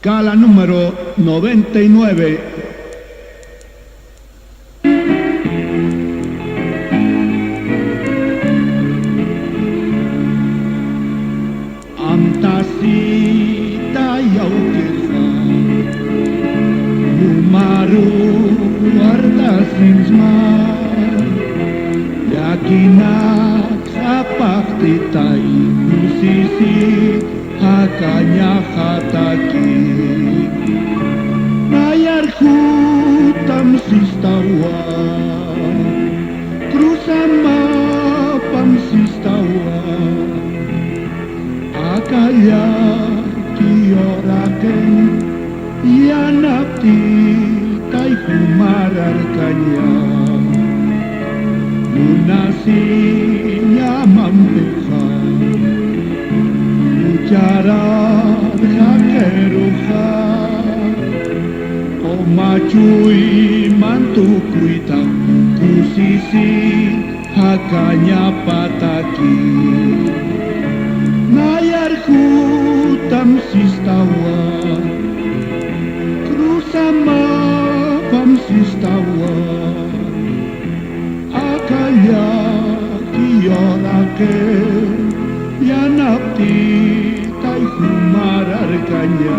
Cala número 99. Antasita yaukesa Numaru artasinsmar Yakinak sapaktitai musisi hakanya hataki Nayar hutam sistawa Krusama pam sistawa Akaya kioraken Yanapti tay humararkanya Lunasinya mampeja Ucara hakeruja O machui mantukuita Kusisi hakanya pataki Nayar hutam sistawa Krusama pam sistawa Akaya kiorake Yanapti tay humararkanya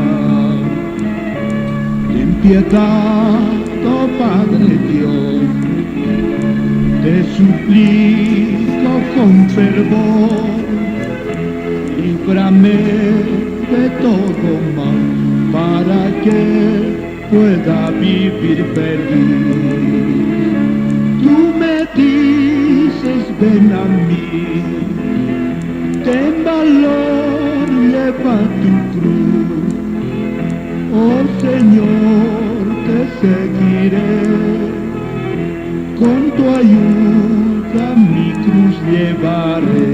Ten piedad, oh Padre Dios Te suplico con fervor Líbrame de todo mal para que pueda vivir feliz. Tú me dices ven a mí, ten valor, lleva tu cruz. Oh Señor, te seguiré, con tu ayuda mi cruz llevaré.